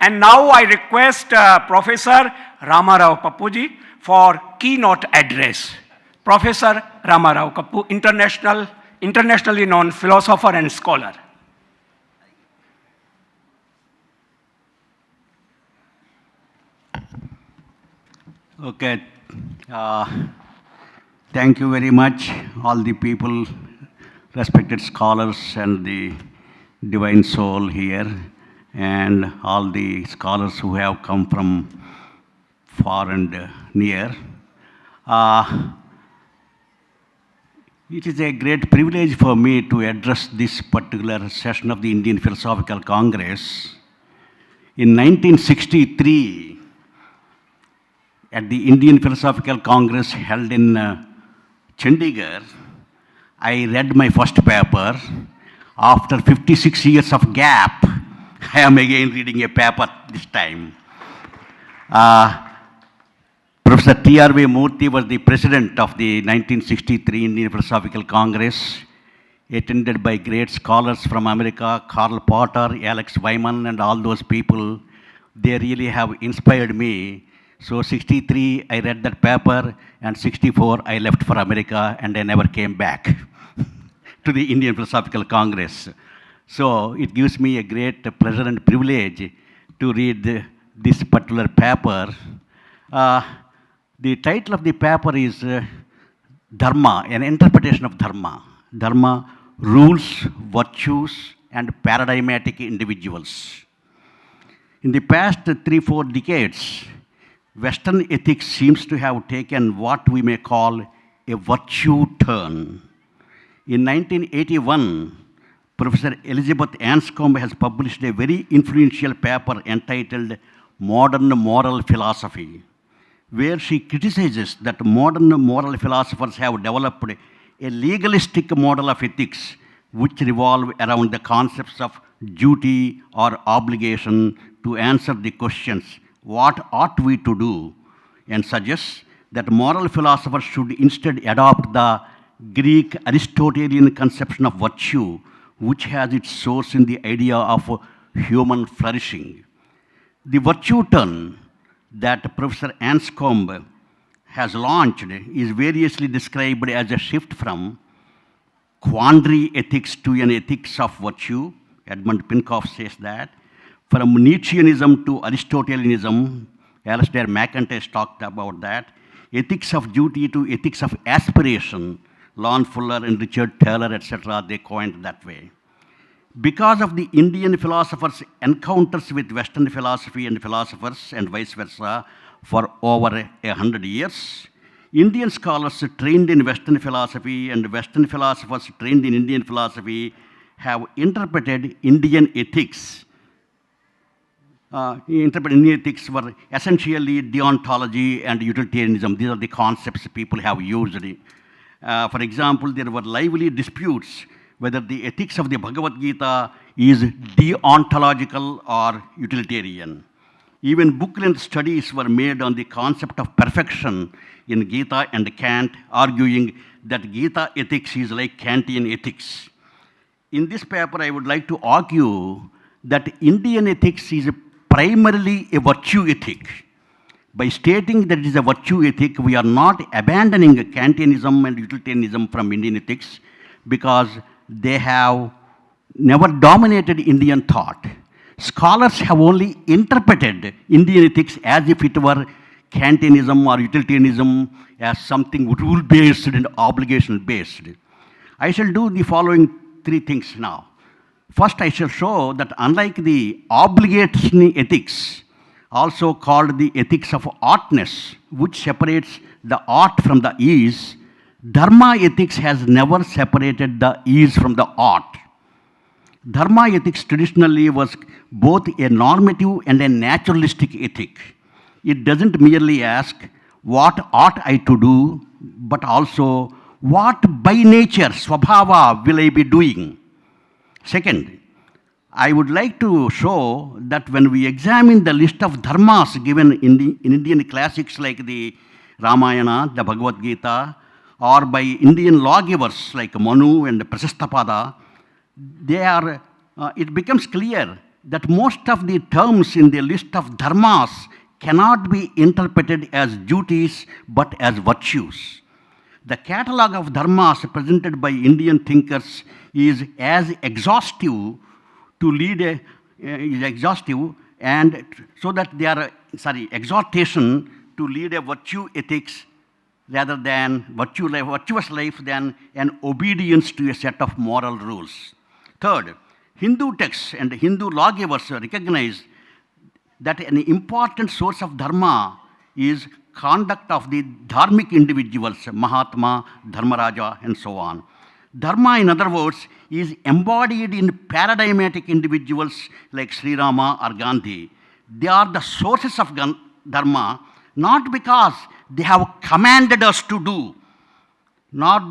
And now I request Professor Rama Pappu for keynote address. Professor Rama Pappu, internationally known philosopher and scholar. Okay. Thank you very much, all the people, respected scholars and the divine soul here, and all the scholars who have come from far and near. It is a great privilege for me to address this particular session of the Indian Philosophical Congress. In 1963, at the Indian Philosophical Congress held in Chandigarh, I read my first paper. After 56 years of gap, I am again reading a paper this time. Professor T.R.V. Murthy was the president of the 1963 Indian Philosophical Congress, attended by great scholars from America, Karl Potter, Alex Wyman, and all those people. They really have inspired me. So 63, I read that paper, and 64, I left for America, and I never came back to the Indian Philosophical Congress. So it gives me a great pleasure and privilege to read this particular paper. The title of the paper is Dharma, an interpretation of Dharma. Dharma, rules, virtues, and paradigmatic individuals. In the past 3-4 decades, Western ethics seems to have taken what we may call a virtue turn. In 1981, Professor Elizabeth Anscombe has published a very influential paper entitled Modern Moral Philosophy, where she criticizes that modern moral philosophers have developed a legalistic model of ethics which revolve around the concepts of duty or obligation to answer the questions, what ought we to do, and suggests that moral philosophers should instead adopt the Greek Aristotelian conception of virtue, which has its source in the idea of human flourishing. The virtue turn that Professor Anscombe has launched is variously described as a shift from quandary ethics to an ethics of virtue. Edmund Pincoff says that. From Nietzscheanism to Aristotelianism, Alistair McIntyre talked about that. Ethics of duty to ethics of aspiration, Lon Fuller and Richard Taylor, etc., they coined that way. Because of the Indian philosophers' encounters with Western philosophy and philosophers and vice versa for over 100 years, Indian scholars trained in Western philosophy and Western philosophers trained in Indian philosophy have interpreted Indian ethics. Indian ethics were essentially deontology and utilitarianism. These are the concepts people have used. For example, there were lively disputes whether the ethics of the Bhagavad Gita is deontological or utilitarian. Even book-length studies were made on the concept of perfection in Gita and Kant, arguing that Gita ethics is like Kantian ethics. In this paper, I would like to argue that Indian ethics is primarily a virtue ethic. By stating that it is a virtue ethic, we are not abandoning Kantianism and utilitarianism from Indian ethics because they have never dominated Indian thought. Scholars have only interpreted Indian ethics as if it were Kantianism or utilitarianism as something rule-based and obligation-based. I shall do the following 3 things now. First, I shall show that unlike the obligatory ethics, also called the ethics of oughtness, which separates the ought from the is, Dharma ethics has never separated the is from the ought. Dharma ethics traditionally was both a normative and a naturalistic ethic. It doesn't merely ask, what ought I to do, but also, what by nature, swabhava, will I be doing? Second, I would like to show that when we examine the list of dharmas given in Indian classics like the Ramayana, the Bhagavad Gita, or by Indian lawgivers like Manu and Prasastapada, it becomes clear that most of the terms in the list of dharmas cannot be interpreted as duties but as virtues. The catalogue of dharmas presented by Indian thinkers is as exhaustive to lead a is exhaustive and so that they are exhortation to lead a virtue ethics rather than virtuous life than an obedience to a set of moral rules. Third, Hindu texts and Hindu lawgivers recognize that an important source of dharma is conduct of the dharmic individuals, Mahatma, Dharmaraja, and so on. Dharma, in other words, is embodied in paradigmatic individuals like Sri Rama or Gandhi. They are the sources of dharma, not because they have commanded us to do, not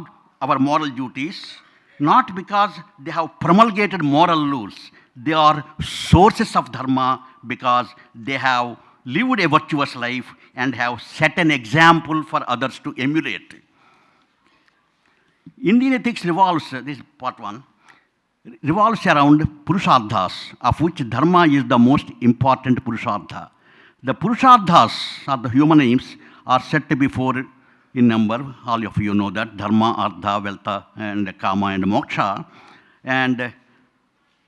our moral duties, not because they have promulgated moral rules. They are sources of dharma because they have lived a virtuous life and have set an example for others to emulate. Indian ethics revolves, this is part one, revolves around Purusharthas, of which Dharma is the most important Purushartha. The Purusharthas, or the human aims, are set to be four in number. All of you know that, Dharma, Artha, Velta, and Kama, and Moksha. And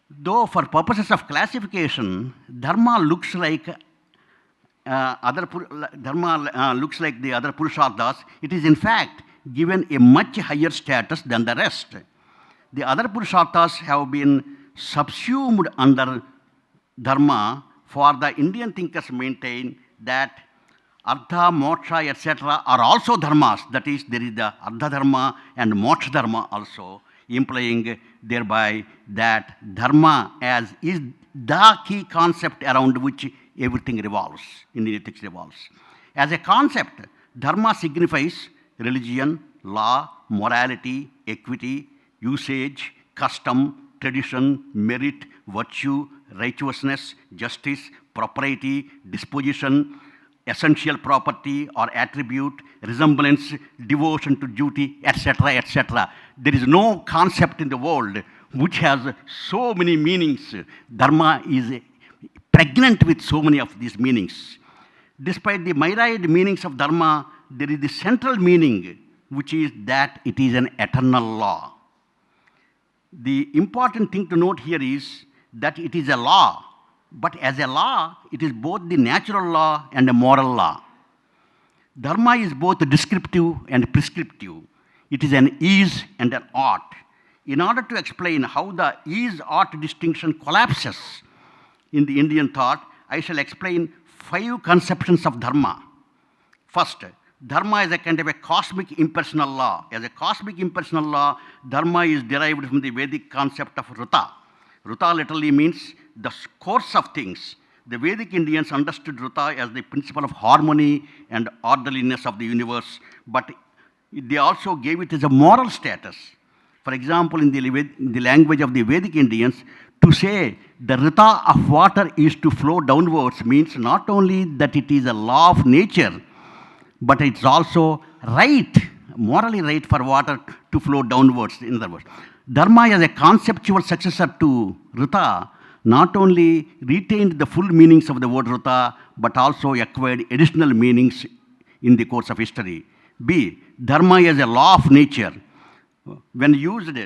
though for purposes of classification, Dharma looks like looks like the other Purusharthas, it is in fact given a much higher status than the rest. The other Purusharthas have been subsumed under Dharma, for the Indian thinkers maintain that Artha, Moksha, etc. are also dharmas. That is, there is the Artha Dharma and Moksha Dharma also, implying thereby that Dharma as is the key concept around which everything revolves, Indian ethics revolves. As a concept, Dharma signifies religion, law, morality, equity, usage, custom, tradition, merit, virtue, righteousness, justice, propriety, disposition, essential property or attribute, resemblance, devotion to duty, etc., etc. There is no concept in the world which has so many meanings. Dharma is pregnant with so many of these meanings. Despite the myriad meanings of Dharma, there is the central meaning, which is that it is an eternal law. The important thing to note here is that it is a law, but as a law, it is both the natural law and a moral law. Dharma is both descriptive and prescriptive. It is an is and an ought. In order to explain how the is-ought distinction collapses in the Indian thought, I shall explain 5 conceptions of Dharma. First, Dharma is a kind of a cosmic impersonal law. As a cosmic impersonal law, Dharma is derived from the Vedic concept of Ruta. Ruta literally means the course of things. The Vedic Indians understood Ruta as the principle of harmony and orderliness of the universe, but they also gave it as a moral status. For example, in the language of the Vedic Indians, to say the Ruta of water is to flow downwards means not only that it is a law of nature, but it's also right, morally right for water to flow downwards, in other words. Dharma as a conceptual successor to Ruta not only retained the full meanings of the word Ruta, but also acquired additional meanings in the course of history. B. Dharma as a law of nature. When used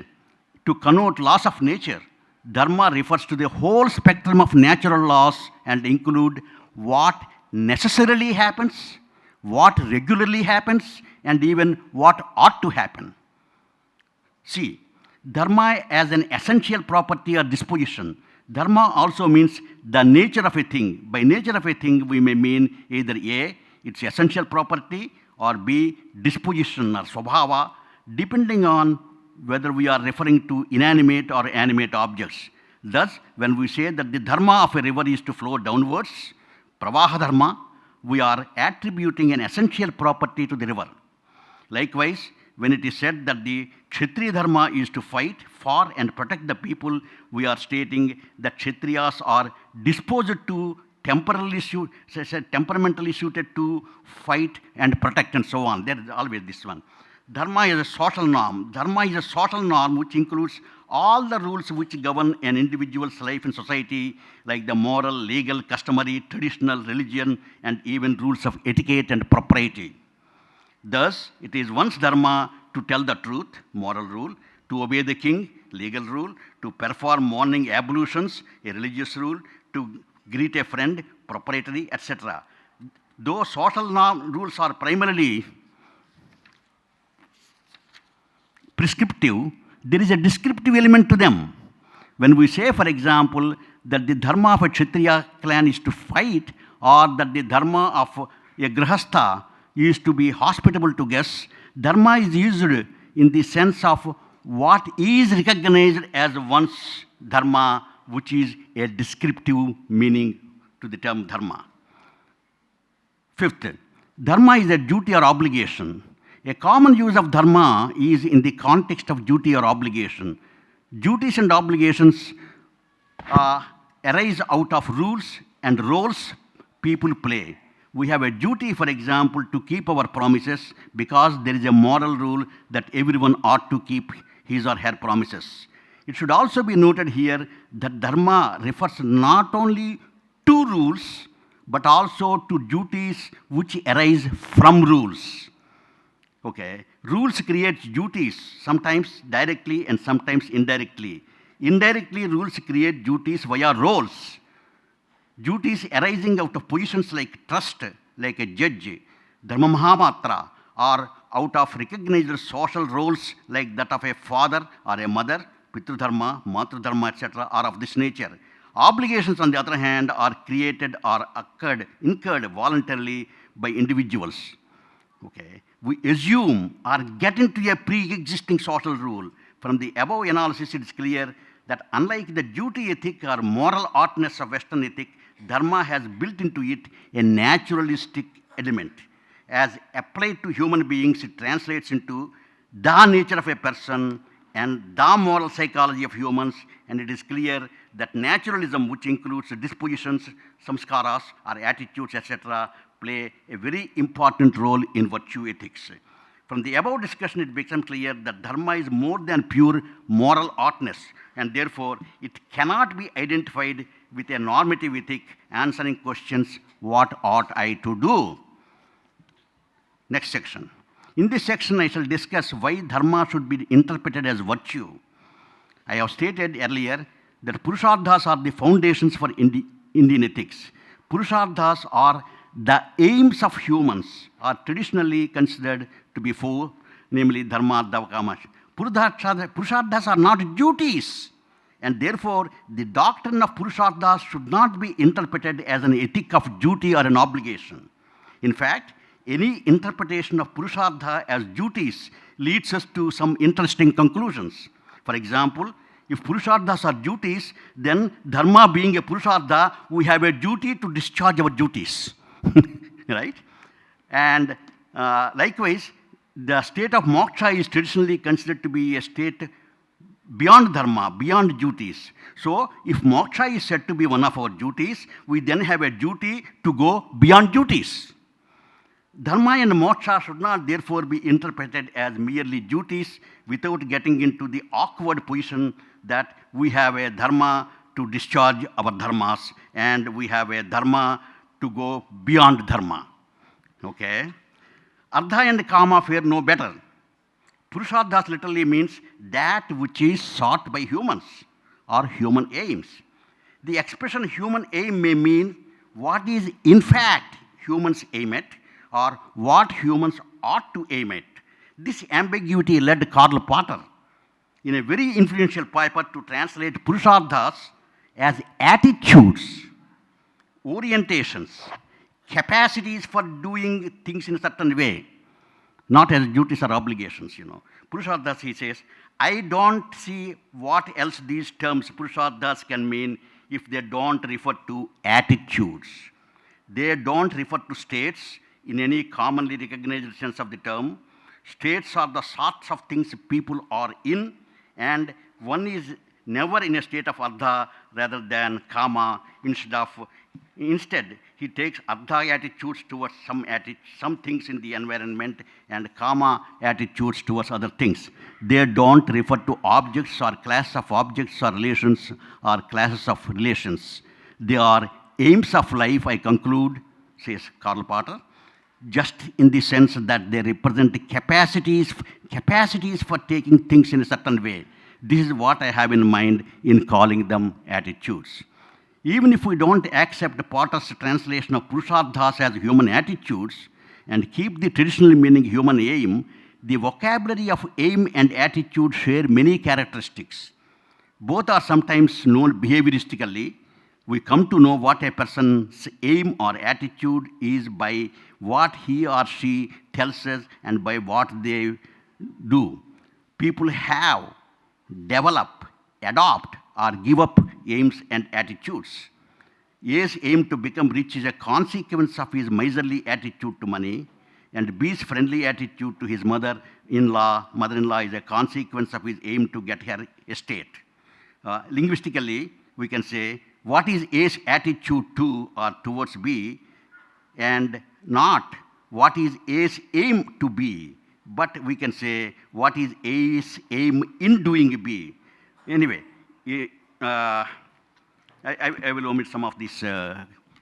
to connote laws of nature, Dharma refers to the whole spectrum of natural laws and include what necessarily happens, what regularly happens, and even what ought to happen. C. Dharma as an essential property or disposition. Dharma also means the nature of a thing. By nature of a thing, we may mean either A, its essential property, or B, disposition or swabhava, depending on whether we are referring to inanimate or animate objects. Thus, when we say that the dharma of a river is to flow downwards, pravaha dharma, we are attributing an essential property to the river. Likewise, when it is said that the Kshatriya dharma is to fight for and protect the people, we are stating that Kshatriyas are disposed to temperamentally suited to fight and protect and so on. There is always this one. Dharma is a social norm. Dharma is a social norm which includes all the rules which govern an individual's life in society, like the moral, legal, customary, traditional, religion, and even rules of etiquette and propriety. Thus, it is one's dharma to tell the truth, moral rule, to obey the king, legal rule, to perform morning ablutions, a religious rule, to greet a friend, proprietary, etc. Though social rules are primarily prescriptive, there is a descriptive element to them. When we say, for example, that the dharma of a Kshatriya clan is to fight, or that the dharma of a Grihastha is to be hospitable to guests, dharma is used in the sense of what is recognized as one's dharma, which is a descriptive meaning to the term dharma. Fifth, dharma is a duty or obligation. A common use of dharma is in the context of duty or obligation. Duties and obligations arise out of rules and roles people play. We have a duty, for example, to keep our promises because there is a moral rule that everyone ought to keep his or her promises. It should also be noted here that dharma refers not only to rules but also to duties which arise from rules. Okay, rules create duties, sometimes directly and sometimes indirectly. Indirectly, rules create duties via roles. Duties arising out of positions like trust, like a judge, dharma mahamatra, or out of recognized social roles like that of a father or a mother, pitru-dharma, matru-dharma, etc., are of this nature. Obligations, on the other hand, are created or incurred voluntarily by individuals. Okay. We assume or get into a pre-existing social rule. From the above analysis, it is clear that unlike the duty ethic or moral ouughtness of Western ethic, dharma has built into it a naturalistic element. As applied to human beings, it translates into the nature of a person and the moral psychology of humans, and it is clear that naturalism, which includes dispositions, samskaras, or attitudes, etc., play a very important role in virtue ethics. From the above discussion, it becomes clear that dharma is more than pure moral ouughtness, and therefore it cannot be identified with a normative ethic answering questions, what ought I to do? Next section. In this section, I shall discuss why dharma should be interpreted as virtue. I have stated earlier that Purusharthas are the foundations for Indian ethics. Purusharthas are the aims of humans, are traditionally considered to be four, namely dharma, artha, kama. Purusharthas are not duties, and therefore the doctrine of Purusharthas should not be interpreted as an ethic of duty or an obligation. In fact, any interpretation of Purushartha as duties leads us to some interesting conclusions. For example, if Purusharthas are duties, then dharma being a Purushartha, we have a duty to discharge our duties. Right? And likewise, the state of moksha is traditionally considered to be a state beyond dharma, beyond duties. So, if moksha is said to be one of our duties, we then have a duty to go beyond duties. Dharma and moksha should not therefore be interpreted as merely duties without getting into the awkward position that we have a dharma to discharge our dharmas and we have a dharma to go beyond dharma. Okay? Artha and kama fare no better. Purusharthas literally means that which is sought by humans or human aims. The expression human aim may mean what is in fact humans aim at or what humans ought to aim at. This ambiguity led Karl Popper in a very influential paper to translate Purusharthas as attitudes, orientations, capacities for doing things in a certain way, not as duties or obligations, Purusharthas, he says, I don't see what else these terms Purusharthas can mean if they don't refer to attitudes. They don't refer to states in any commonly recognized sense of the term. States are the sorts of things people are in, and one is never in a state of artha rather than kama instead of Instead, he takes ardha attitudes towards some things in the environment and kama attitudes towards other things. They don't refer to objects or class of objects or relations or classes of relations. They are aims of life, I conclude, says Karl Popper, just in the sense that they represent capacities for taking things in a certain way. This is what I have in mind in calling them attitudes. Even if we don't accept Potter's translation of Purusharthas as human attitudes and keep the traditional meaning human aim, the vocabulary of aim and attitude share many characteristics. Both are sometimes known behavioristically. We come to know what a person's aim or attitude is by what he or she tells us and by what they do. People have, develop, adopt, or give up aims and attitudes. A's aim to become rich is a consequence of his miserly attitude to money, and B's friendly attitude to his mother-in-law is a consequence of his aim to get her estate. Linguistically, we can say, what is A's attitude to or towards B, and not what is A's aim to be, but we can say, what is A's aim in doing B. Anyway, I will omit some of this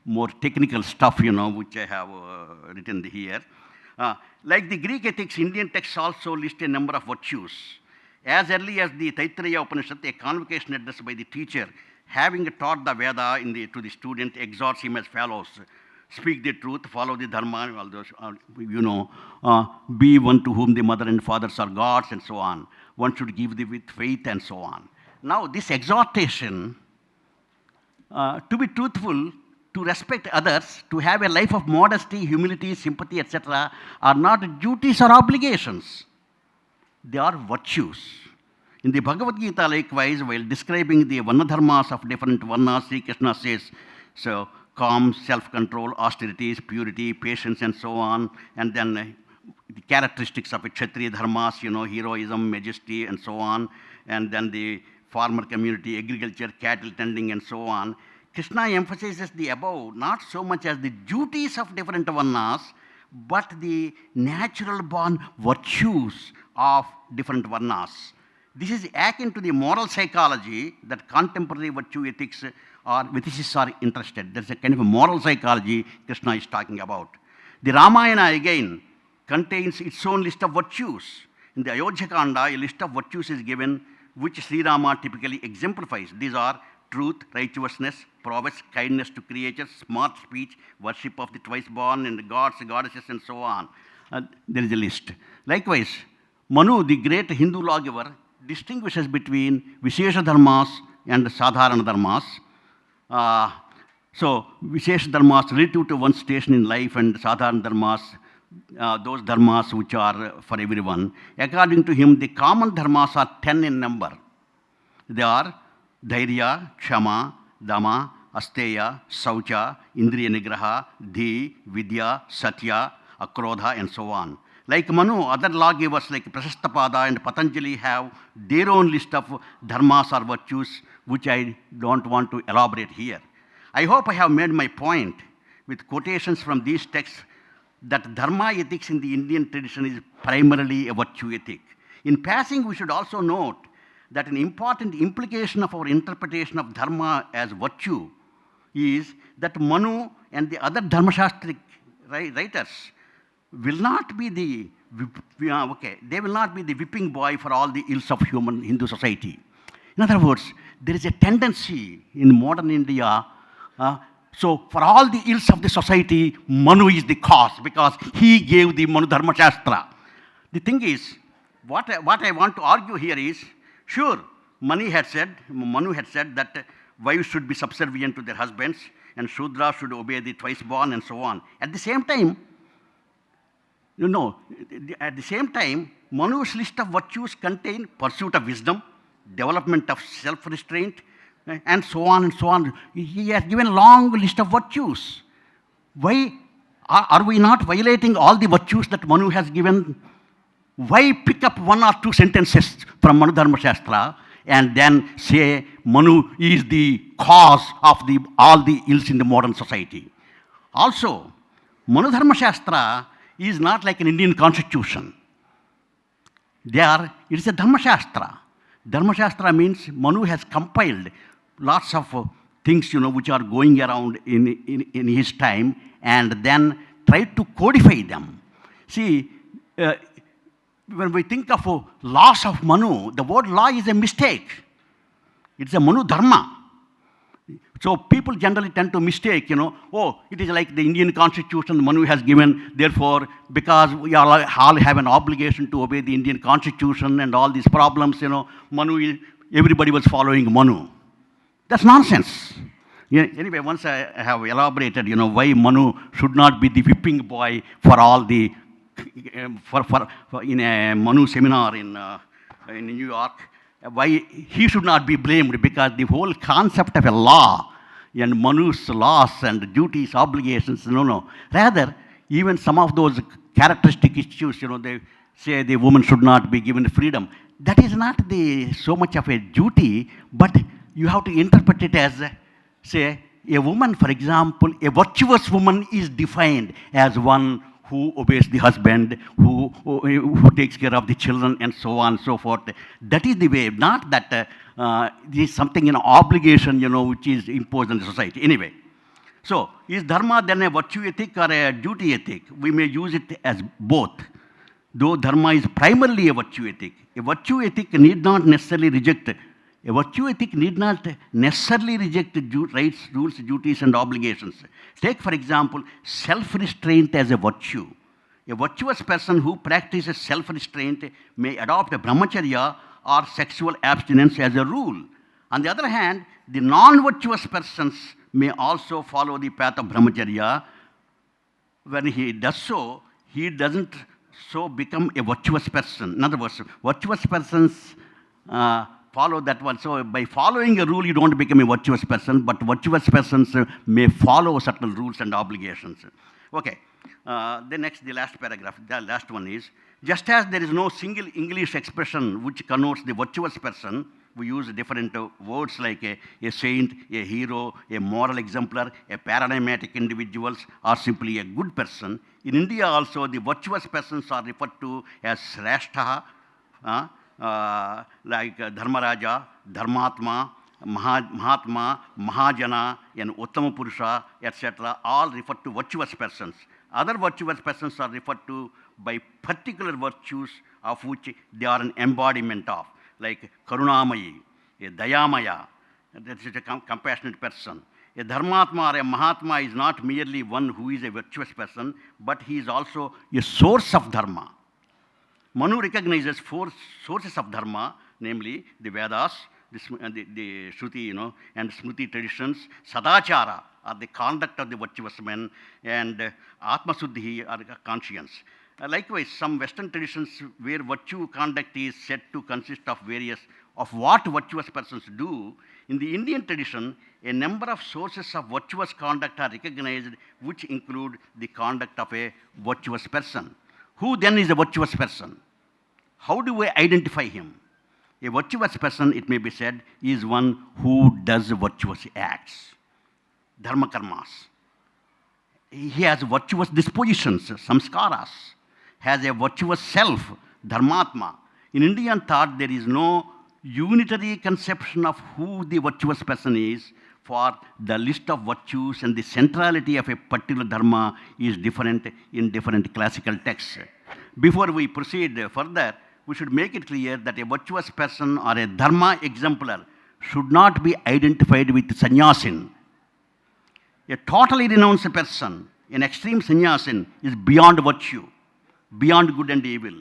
more technical stuff, which I have written here. Like the Greek ethics, Indian texts also list a number of virtues. As early as the Taittiriya Upanishad, a convocation address by the teacher, having taught the Veda to the student, exhorts him as follows: speak the truth, follow the Dharma, all those, be one to whom the mother and fathers are gods, and so on. One should give with faith, and so on. Now, this exhortation to be truthful, to respect others, to have a life of modesty, humility, sympathy, etc., are not duties or obligations. They are virtues. In the Bhagavad Gita, likewise, while describing the Varna dharmas of different Varnas, Sri Krishna says, so calm, self-control, austerities, purity, patience, and so on, and then the characteristics of a Kshatriya dharmas, heroism, majesty, and so on, and then the farmer community, agriculture, cattle tending, and so on. Krishna emphasizes the above not so much as the duties of different varnas, but the natural born virtues of different varnas. This is akin to the moral psychology that contemporary virtue ethics or ethicists are interested. There's a kind of a moral psychology Krishna is talking about. The Ramayana, again, contains its own list of virtues. In the Ayodhya Kanda, a list of virtues is given which Sri Rama typically exemplifies. These are truth, righteousness, prowess, kindness to creatures, smart speech, worship of the twice born, and gods, goddesses, and so on. There is a list. Likewise, Manu, the great Hindu lawgiver, distinguishes between Vishesha dharmas and Sadharana dharmas. So, Vishesha dharmas relative to one's station in life, and Sadharana dharmas, those dharmas which are for everyone. According to him, the common dharmas are 10 in number. They are Dhairya, Kshama, Dama, Asteya, Saucha, Indriya Nigraha, Dhi, Vidya, Satya, Akrodha, and so on. Like Manu, other lawgivers like Prashastapada and Patanjali have their own list of dharmas or virtues, which I don't want to elaborate here. I hope I have made my point with quotations from these texts that dharma ethics in the Indian tradition is primarily a virtue ethic. In passing, we should also note that an important implication of our interpretation of dharma as virtue is that Manu and the other dharmashastric writers will not be the they will not be the whipping boy for all the ills of human Hindu society. In other words, there is a tendency in modern India. So for all the ills of the society, Manu is the cause because he gave the Manu Dharma Shastra. The thing is, what I want to argue here is, sure, Manu had said that wives should be subservient to their husbands and Shudra should obey the twice born and so on. At the same time, Manu's list of virtues contain pursuit of wisdom, development of self-restraint, and so on and so on. He has given a long list of virtues. Why are we not violating all the virtues that Manu has given? Why pick up one or two sentences from Manu Dharma Shastra and then say Manu is the cause of all the ills in the modern society. Also, Manu Dharma Shastra is not like an Indian constitution. It is a Dharma Shastra. Dharma Shastra means Manu has compiled lots of things, which are going around in his time, and then tried to codify them. See, when we think of laws of Manu, the word law is a mistake. It's a Manu Dharma. So people generally tend to mistake, it is like the Indian constitution Manu has given, therefore, because we all have an obligation to obey the Indian constitution and all these problems, everybody was following Manu. That's nonsense. Anyway, once I have elaborated, why Manu should not be the whipping boy for all the, in a Manu seminar in New York, why he should not be blamed, because the whole concept of a law and Manu's laws and duties, obligations, no. Rather, even some of those characteristic issues, they say the woman should not be given freedom. That is not so much of a duty, but you have to interpret it as, say, a woman, for example, a virtuous woman is defined as one who obeys the husband, who takes care of the children, and so on and so forth. That is the way, not that there is something, obligation, which is imposed on the society. Anyway, so is Dharma then a virtue ethic or a duty ethic? We may use it as both, though Dharma is primarily a virtue ethic. A virtue ethic need not necessarily reject rights, rules, duties, and obligations. Take, for example, self-restraint as a virtue. A virtuous person who practices self-restraint may adopt a brahmacharya or sexual abstinence as a rule. On the other hand, the non-virtuous persons may also follow the path of brahmacharya. When he does so, he doesn't become a virtuous person. In other words, virtuous persons follow that one. So by following a rule, you don't become a virtuous person, but virtuous persons may follow certain rules and obligations. Okay. The last paragraph, the last one is, just as there is no single English expression which connotes the virtuous person, we use different words like a saint, a hero, a moral exemplar, a paradigmatic individual, or simply a good person. In India also, the virtuous persons are referred to as Shrestha, like Dharmaraja, Dharmatma, Mahatma, Mahajana, and Uttama Purusha, etc., all refer to virtuous persons. Other virtuous persons are referred to by particular virtues of which they are an embodiment of, like Karunamayi, a Dayamaya, that is a compassionate person. A Dharmatma or a Mahatma is not merely one who is a virtuous person, but he is also a source of Dharma. Manu recognizes 4 sources of Dharma, namely the Vedas, the Shruti, and Smriti traditions, Sadachara, or the conduct of the virtuous men, and Atmasuddhi, or conscience. Likewise, some Western traditions where virtue conduct is said to consist of what virtuous persons do, in the Indian tradition, a number of sources of virtuous conduct are recognized, which include the conduct of a virtuous person. Who then is a virtuous person? How do we identify him? A virtuous person, it may be said, is one who does virtuous acts, dharma karmas. He has virtuous dispositions, samskaras, has a virtuous self, dharmatma. In Indian thought, there is no unitary conception of who the virtuous person is, for the list of virtues and the centrality of a particular dharma is different in different classical texts. Before we proceed further, we should make it clear that a virtuous person or a dharma exemplar should not be identified with sannyasin. A totally renounced person, an extreme sannyasin, is beyond virtue, beyond good and evil.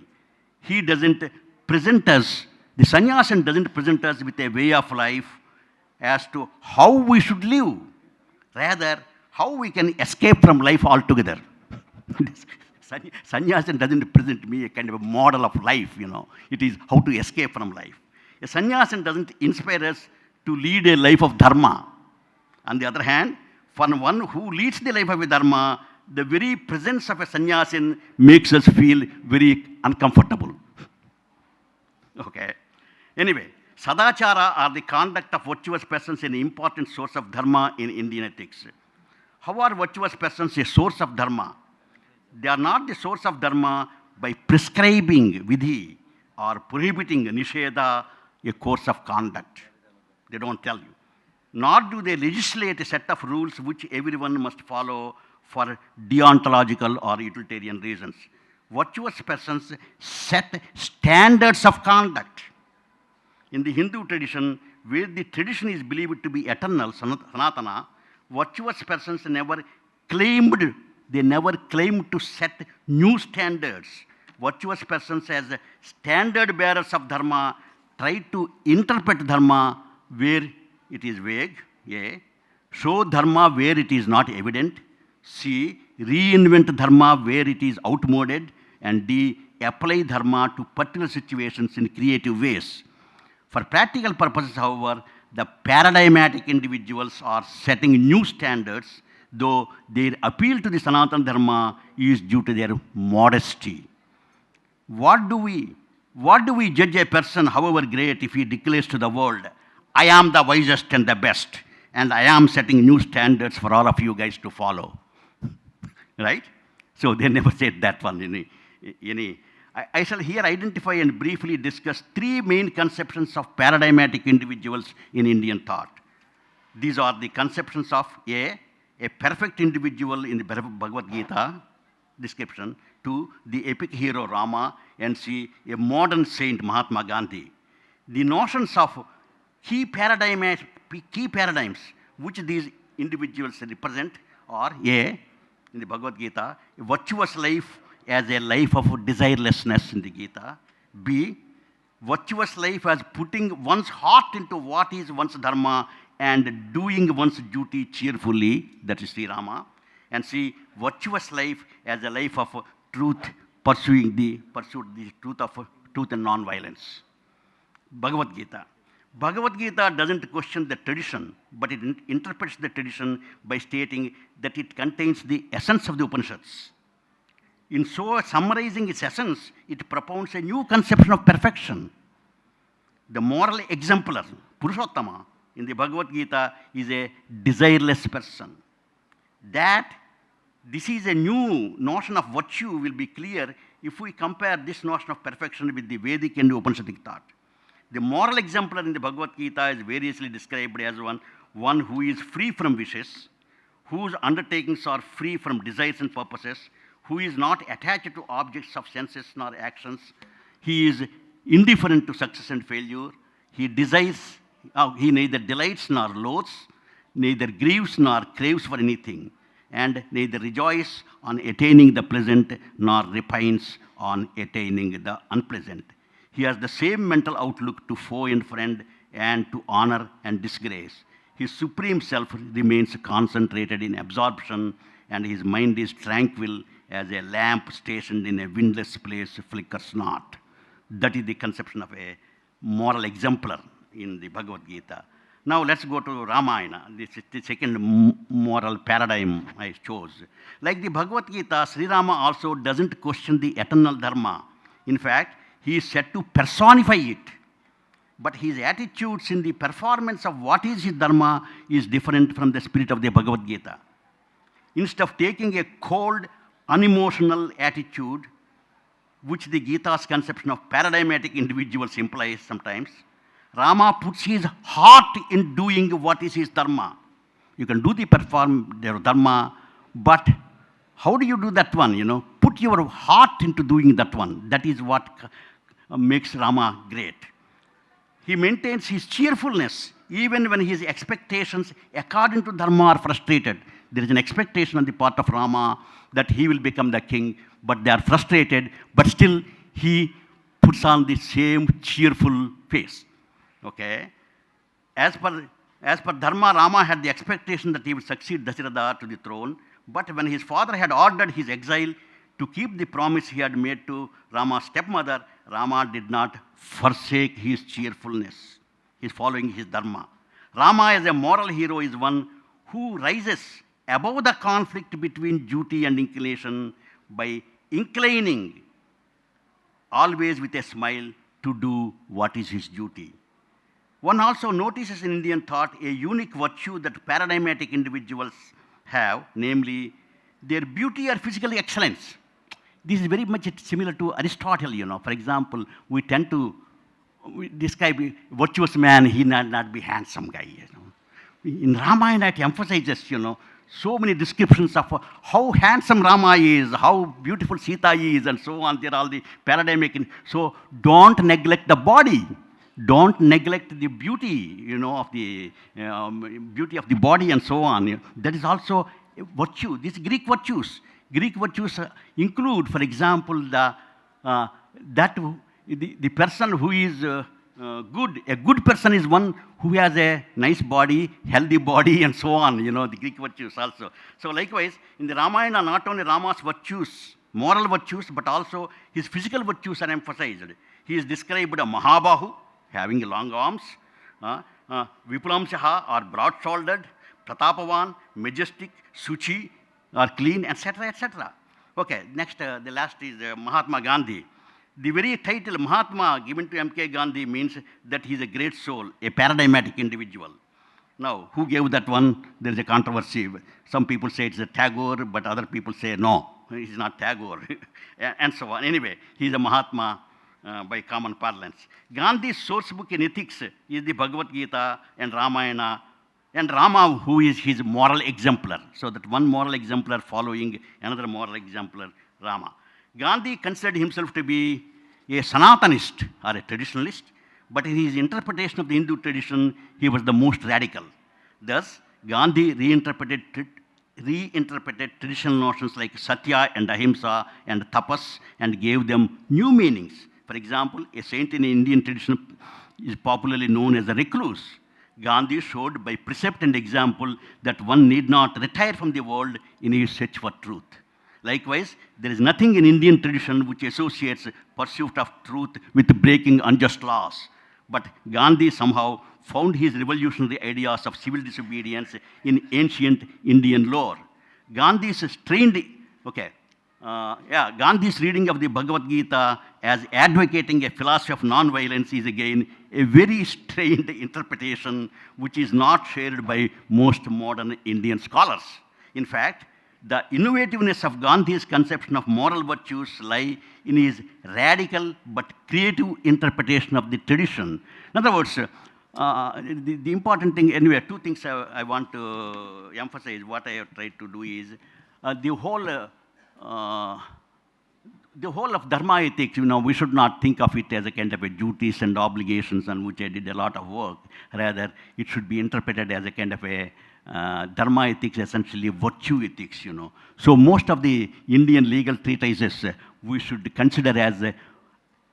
He doesn't present us, the sannyasin doesn't present us with a way of life as to how we should live, rather how we can escape from life altogether. Sannyasin doesn't present me a kind of a model of life, It is how to escape from life. A sannyasin doesn't inspire us to lead a life of dharma. On the other hand, for one who leads the life of a dharma, the very presence of a sannyasin makes us feel very uncomfortable. Okay. Anyway, Sadachara are the conduct of virtuous persons an important source of dharma in Indian ethics. How are virtuous persons a source of dharma? They are not the source of dharma by prescribing vidhi or prohibiting nisheda, a course of conduct. They don't tell you. Nor do they legislate a set of rules which everyone must follow for deontological or utilitarian reasons. Virtuous persons set standards of conduct. In the Hindu tradition, where the tradition is believed to be eternal, Sanatana, virtuous persons never claimed to set new standards. Virtuous persons as standard bearers of dharma try to interpret dharma where it is vague, A, show dharma where it is not evident, C, reinvent dharma where it is outmoded, and D, apply dharma to particular situations in creative ways. For practical purposes, however, the paradigmatic individuals are setting new standards, though their appeal to the Sanatana Dharma is due to their modesty. What do we judge a person, however great, if he declares to the world, I am the wisest and the best, and I am setting new standards for all of you guys to follow? Right? So they never said that one. I shall here identify and briefly discuss three main conceptions of paradigmatic individuals in Indian thought. These are the conceptions of A perfect individual in the Bhagavad Gita description, 2, the epic hero Rama, and C, a modern saint Mahatma Gandhi. The notions of key paradigms which these individuals represent are A, in the Bhagavad Gita, a virtuous life as a life of desirelessness in the Gita. B, virtuous life as putting one's heart into what is one's dharma and doing one's duty cheerfully, that is Sri Rama. And C, virtuous life as a life of truth, pursuing the truth and non-violence. Bhagavad Gita. Bhagavad Gita doesn't question the tradition, but it interprets the tradition by stating that it contains the essence of the Upanishads. In so summarizing its essence, it propounds a new conception of perfection. The moral exemplar, Purushottama, in the Bhagavad Gita is a desireless person. That this is a new notion of virtue will be clear if we compare this notion of perfection with the Vedic and Upanishadic thought. The moral exemplar in the Bhagavad Gita is variously described as one who is free from wishes, whose undertakings are free from desires and purposes, who is not attached to objects of senses nor actions. He is indifferent to success and failure. He neither delights nor loathes, neither grieves nor craves for anything, and neither rejoices on attaining the pleasant nor repines on attaining the unpleasant. He has the same mental outlook to foe and friend and to honor and disgrace. His supreme self remains concentrated in absorption, and his mind is tranquil as a lamp stationed in a windless place flickers not. That is the conception of a moral exemplar in the Bhagavad Gita. Now let's go to Ramayana. This is the second moral paradigm I chose. Like the Bhagavad Gita, Sri Rama also doesn't question the eternal dharma. In fact, he is said to personify it. But his attitudes in the performance of what is his dharma is different from the spirit of the Bhagavad Gita. Instead of taking a cold, unemotional attitude, which the Gita's conception of paradigmatic individuals implies sometimes, Rama puts his heart in doing what is his dharma. You can do their dharma, but how do you do that one? Put your heart into doing that one. That is what makes Rama great. He maintains his cheerfulness even when his expectations according to dharma are frustrated. There is an expectation on the part of Rama that he will become the king, but they are frustrated, but still he puts on the same cheerful face. Okay? As per dharma, Rama had the expectation that he would succeed Dasharatha to the throne, but when his father had ordered his exile to keep the promise he had made to Rama's stepmother, Rama did not forsake his cheerfulness. He is following his dharma. Rama as a moral hero is one who rises above the conflict between duty and inclination by inclining always with a smile to do what is his duty. One also notices in Indian thought a unique virtue that paradigmatic individuals have, namely their beauty or physical excellence. This is very much similar to Aristotle, you know. For example, we tend to describe a virtuous man, he not be handsome guy, you know. In Ramayana, it emphasizes, you know, so many descriptions of how handsome Rama is, how beautiful Sita is, and so on. There are all the paradigmic. So don't neglect the body. Don't neglect the beauty, you know, of the beauty of the body and so on. That is also a virtue. These Greek virtues. Greek virtues include, for example, the person who is good. A good person is one who has a nice body, healthy body, and so on. You know, the Greek virtues also. So likewise, in the Ramayana, not only Rama's virtues, moral virtues, but also his physical virtues are emphasized. He is described a Mahabahu, having long arms, Vipulamshaha, or broad-shouldered, Pratapavan, majestic, Suchi, or clean, etc., etc. Okay, next, the last is Mahatma Gandhi. The very title Mahatma given to M.K. Gandhi means that he is a great soul, a paradigmatic individual. Now, who gave that one? There is a controversy. Some people say it's a Tagore, but other people say no, he's not Tagore, and so on. Anyway, he's a Mahatma by common parlance. Gandhi's source book in ethics is the Bhagavad Gita and Ramayana, and Rama, who is his moral exemplar. So that one moral exemplar following another moral exemplar, Rama. Gandhi considered himself to be a Sanatanist or a traditionalist, but in his interpretation of the Hindu tradition, he was the most radical. Thus, Gandhi reinterpreted traditional notions like Satya and Ahimsa and Tapas and gave them new meanings. For example, a saint in Indian tradition is popularly known as a recluse. Gandhi showed by precept and example that one need not retire from the world in his search for truth. Likewise, there is nothing in Indian tradition which associates pursuit of truth with breaking unjust laws. But Gandhi somehow found his revolutionary ideas of civil disobedience in ancient Indian lore. Gandhi's Gandhi's reading of the Bhagavad Gita as advocating a philosophy of non-violence is again a very strained interpretation which is not shared by most modern Indian scholars. In fact, the innovativeness of Gandhi's conception of moral virtues lie in his radical but creative interpretation of the tradition. In other words, the important thing, anyway, two things I want to emphasize. What I have tried to do is the whole of Dharma ethics, you know, we should not think of it as a kind of a duties and obligations on which I did a lot of work. Rather, it should be interpreted as a kind of a Dharma ethics, essentially virtue ethics, you know. So most of the Indian legal treatises we should consider as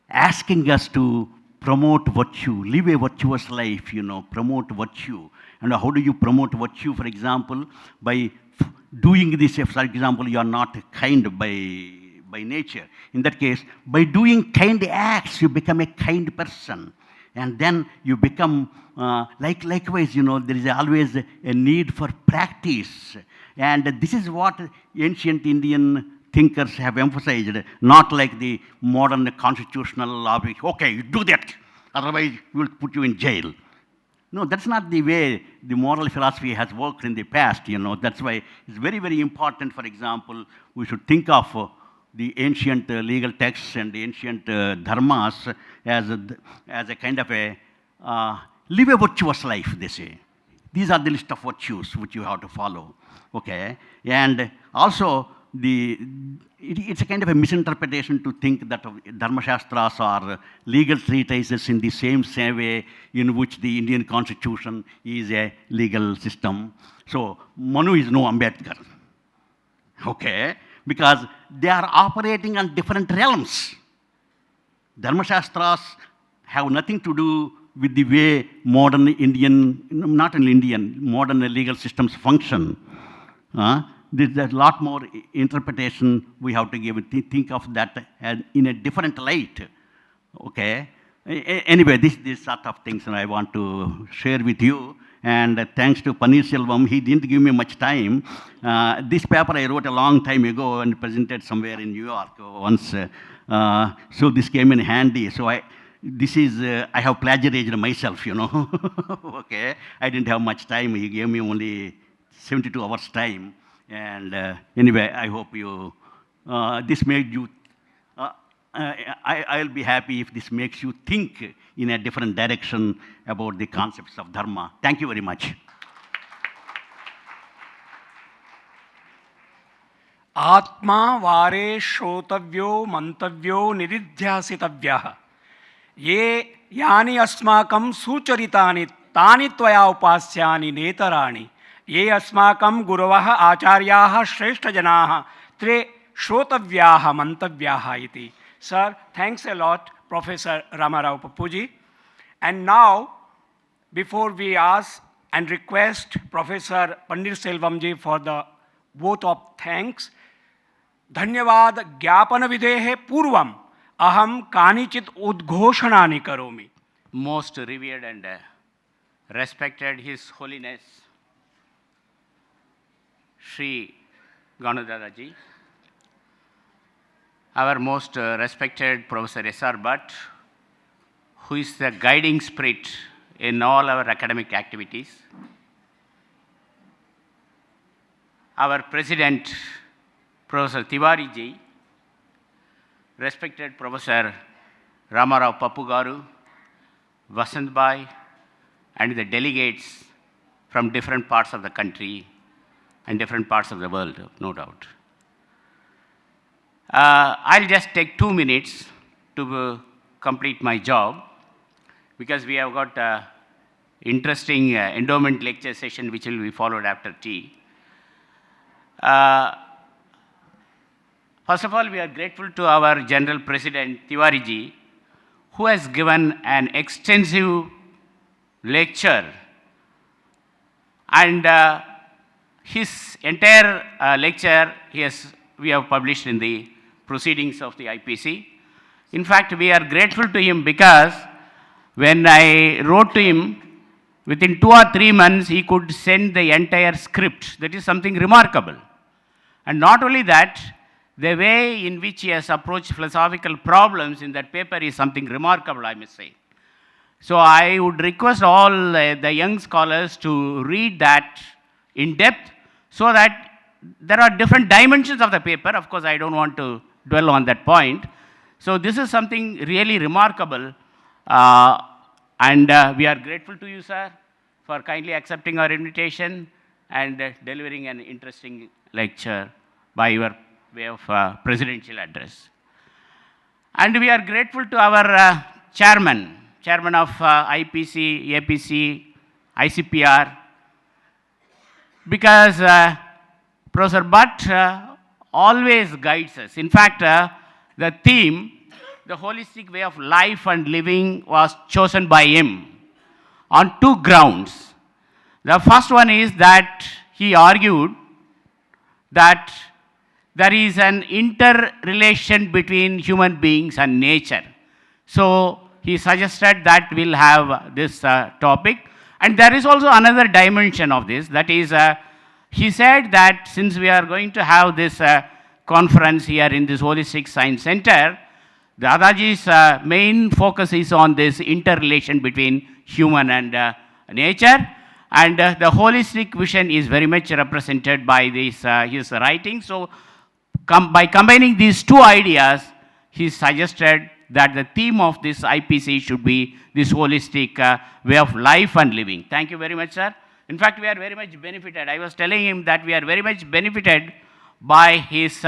asking us to promote virtue, live a virtuous life, you know, promote virtue. And how do you promote virtue? For example, by doing this, if, for example, you are not kind by nature. In that case, by doing kind acts, you become a kind person. And then you become, likewise, you know, there is always a need for practice. And this is what ancient Indian thinkers have emphasized, not like the modern constitutional law. Okay, you do that, otherwise we will put you in jail. No, that's not the way the moral philosophy has worked in the past, you know. That's why it's very, very important, for example, we should think of the ancient legal texts and the ancient dharmas as a kind of a live a virtuous life, they say. These are the list of virtues which you have to follow, okay? And also, it's a kind of a misinterpretation to think that Dharma Shastras are legal treatises in the same way in which the Indian constitution is a legal system. So, Manu is no Ambedkar, okay? Because they are operating on different realms. Dharma Shastras have nothing to do with the way modern Indian, not only Indian, modern legal systems function. There's a lot more interpretation we have to give. Think of that in a different light. Okay. Anyway, this sort of things I want to share with you. And thanks to Paneer Selvam, he didn't give me much time. This paper I wrote a long time ago and presented somewhere in New York once. So this came in handy. So this is, I have plagiarized myself, you know. Okay, I didn't have much time. He gave me only 72 hours time. And anyway, I hope you, this made you, I'll be happy if this makes you think in a different direction about the concepts of Dharma. Thank you very much. आत्मा वारे श्रोतव्यो मंतव्यो निदिध्यासितव्यः ये यानि अस्माकं सुचरितानि तानि त्वया उपास्यानि नेतराणि ये अस्माकं गुरवः आचार्याः श्रेष्ठजनाः ते श्रोतव्याः मंतव्याः इति. Sir, thanks a lot, Professor Rama Pappuji. And now, before we ask and request Professor Pandit Selvam for the vote of thanks, धन्यवाद ज्ञापन विधेः पूर्वम अहम कानिचित उद्घोषणानि करोमि. Most revered and respected His Holiness Shri Ganudadaji, our most respected Professor S.R. Bhatt, who is the guiding spirit in all our academic activities, our President Professor Tiwari ji, respected Professor Rama Pappu garu, Vasant Bhai, and the delegates from different parts of the country and different parts of the world, no doubt. I'll just take 2 minutes to complete my job, because we have got an interesting endowment lecture session which will be followed after tea. First of all, we are grateful to our General President Tiwari ji, who has given an extensive lecture, and his entire lecture we have published in the proceedings of the IPC. In fact, we are grateful to him because when I wrote to him, within 2 or 3 months, he could send the entire script. That is something remarkable. And not only that, the way in which he has approached philosophical problems in that paper is something remarkable, I must say. So I would request all the young scholars to read that in depth, so that there are different dimensions of the paper. Of course, I don't want to dwell on that point. So this is something really remarkable, and we are grateful to you, sir, for kindly accepting our invitation and delivering an interesting lecture by your way of presidential address. And we are grateful to our chairman of IPC, APC, ICPR, because Professor Bhatt always guides us. In fact, the theme, the holistic way of life and living, was chosen by him on 2 grounds. The first one is that he argued that there is an interrelation between human beings and nature. So he suggested that we'll have this topic. And there is also another dimension of this, that is, he said that since we are going to have this conference here in this Holistic Science Center, the Dadaji's main focus is on this interrelation between human and nature, and the holistic vision is very much represented by this, his writing. So by combining these 2 ideas, he suggested that the theme of this IPC should be this holistic way of life and living. Thank you very much, sir. In fact, we are very much benefited. I was telling him that we are very much benefited by his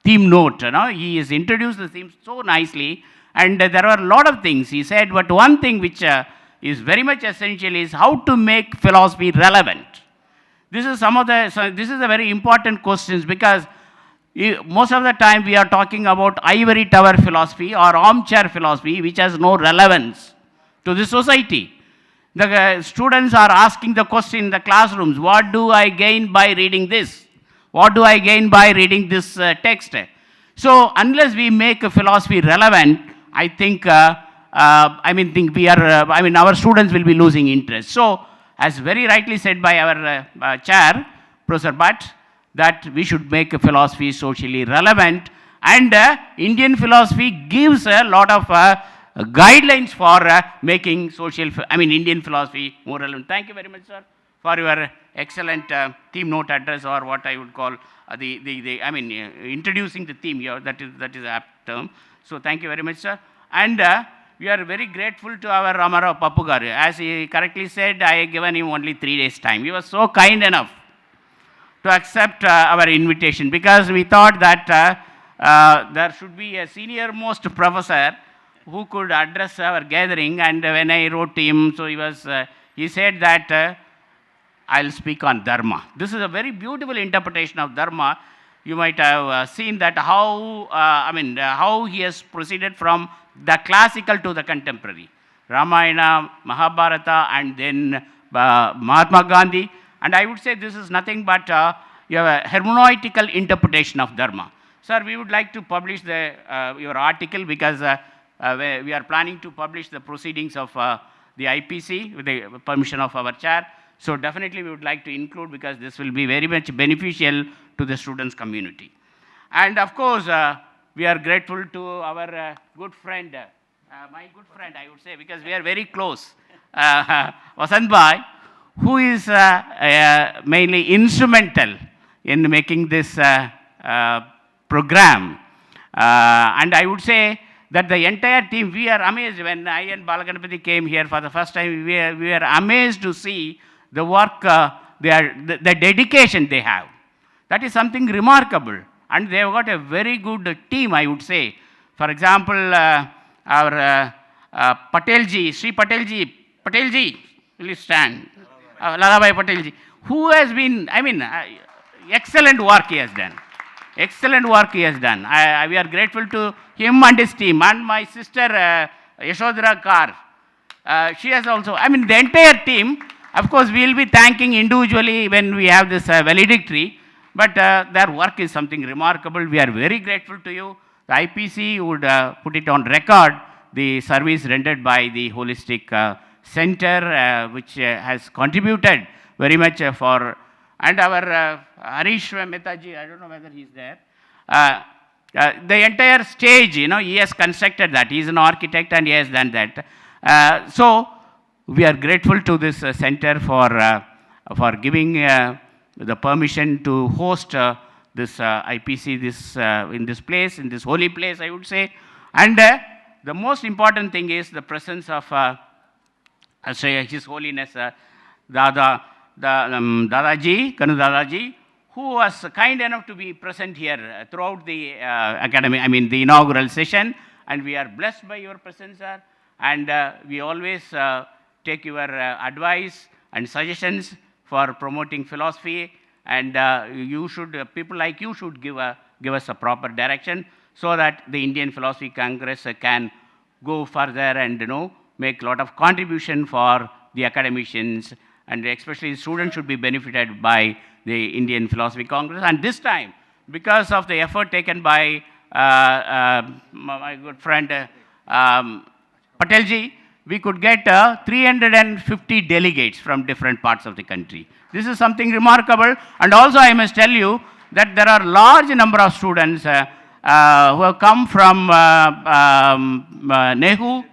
theme note. You know? He has introduced the theme so nicely, and there are a lot of things he said, but one thing which is very much essential is how to make philosophy relevant. This is this is a very important question, because most of the time we are talking about ivory tower philosophy or armchair philosophy, which has no relevance to the society. The students are asking the question in the classrooms, what do I gain by reading this? What do I gain by reading this text? So unless we make a philosophy relevant, I think, our students will be losing interest. So, as very rightly said by our chair, Professor Bhatt, that we should make a philosophy socially relevant, and Indian philosophy gives a lot of guidelines for making Indian philosophy more relevant. Thank you very much, sir, for your excellent theme note address, or what I would call introducing the theme here. That is a apt term. So thank you very much, sir. And we are very grateful to our Rama Pappu garu. As he correctly said, I have given him only 3 days' time. He was so kind enough to accept our invitation, because we thought that there should be a senior most professor who could address our gathering. And when I wrote to him, so he said that I'll speak on Dharma. This is a very beautiful interpretation of Dharma. You might have seen that how he has proceeded from the classical to the contemporary. Ramayana, Mahabharata, and then Mahatma Gandhi. And I would say this is nothing but a hermeneutical interpretation of Dharma. Sir, we would like to publish your article, because we are planning to publish the proceedings of the IPC with the permission of our chair. So definitely we would like to include, because this will be very much beneficial to the students' community. And of course, we are grateful to our good friend, my good friend I would say, because we are very close, Vasant Bhai, who is mainly instrumental in making this program. And I would say that the entire team, we are amazed. When I and Balaganapati came here for the first time, we are amazed to see the work, the dedication they have. That is something remarkable. And they have got a very good team, I would say. For example, our Patelji, Sri Patelji, will you stand? Lalabai Patelji, who has been, excellent work he has done. Excellent work he has done. We are grateful to him and his team. And my sister, Yashodhara Kar, she has also, the entire team. Of course, we will be thanking individually when we have this valedictory, but their work is something remarkable. We are very grateful to you. The IPC would put it on record, the service rendered by the Holistic Center, which has contributed very much for, and our Harish Mehtaji, I don't know whether he's there. The entire stage, he has constructed that. He is an architect and he has done that. So we are grateful to this center for giving the permission to host this IPC in this place, in this holy place, I would say. And the most important thing is the presence of His Holiness Dadaji, Kanu Dadaji, who was kind enough to be present here throughout the academy, the inaugural session. And we are blessed by your presence, sir. And we always take your advice and suggestions for promoting philosophy, and people like you should give us a proper direction, so that the Indian Philosophy Congress can go further and make a lot of contribution for the academicians, and especially students should be benefited by the Indian Philosophy Congress. And this time, because of the effort taken by my good friend Patelji, we could get 350 delegates from different parts of the country. This is something remarkable. And also I must tell you that there are large number of students who have come from Nehu,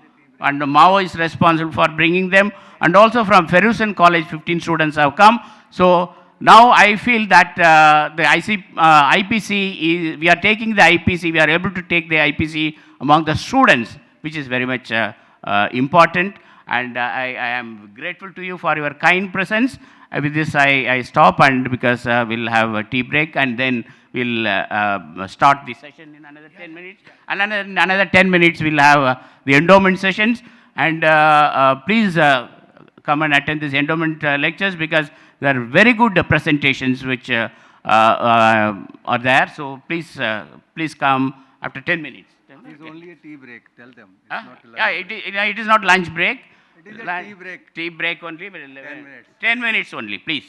and Mao is responsible for bringing them, and also from Ferguson College 15 students have come. So now I feel that the IPC, we are taking the IPC, we are able to take the IPC among the students, which is very much important, and I am grateful to you for your kind presence. With this, I stop, and because we'll have a tea break, and then we'll start the session in another 10 minutes. And another 10 minutes, we'll have the endowment sessions. And please come and attend these endowment lectures, because there are very good presentations which are there. So please come after 10 minutes. It is only a tea break, tell them. It's not a lunch break. It is not lunch break. It is a tea break. Tea break only. 10 minutes. 10 minutes only, please.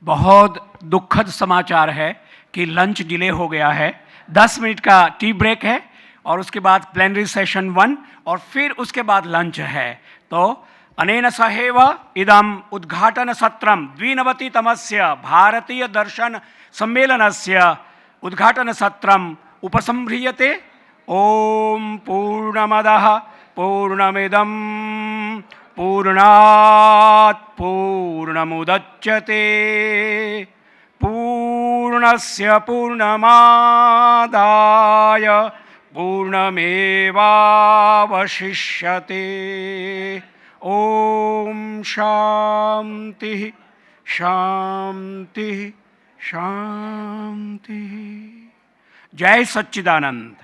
बहुत दुखद समाचार है कि lunch delay हो गया है। 10 minute का tea break है, और उसके बाद प्लेनरी सेशन 1, और फिर उसके बाद लंच है। तो अनेन सहैव इदम् उद्घाटन सत्रं 92तमस्य भारतीय दर्शन सम्मेलनस्य उद्घाटन सत्रम् उपसंह्रियते। ॐ पूर्णमदः पूर्णमिदं पूर्णात् पूर्णमुदच्यते पूर्णस्य पूर्णमादाय पूर्णमेवावशिष्यते ॐ शान्तिः शान्तिः शान्तिः। जय सच्चिदानंद।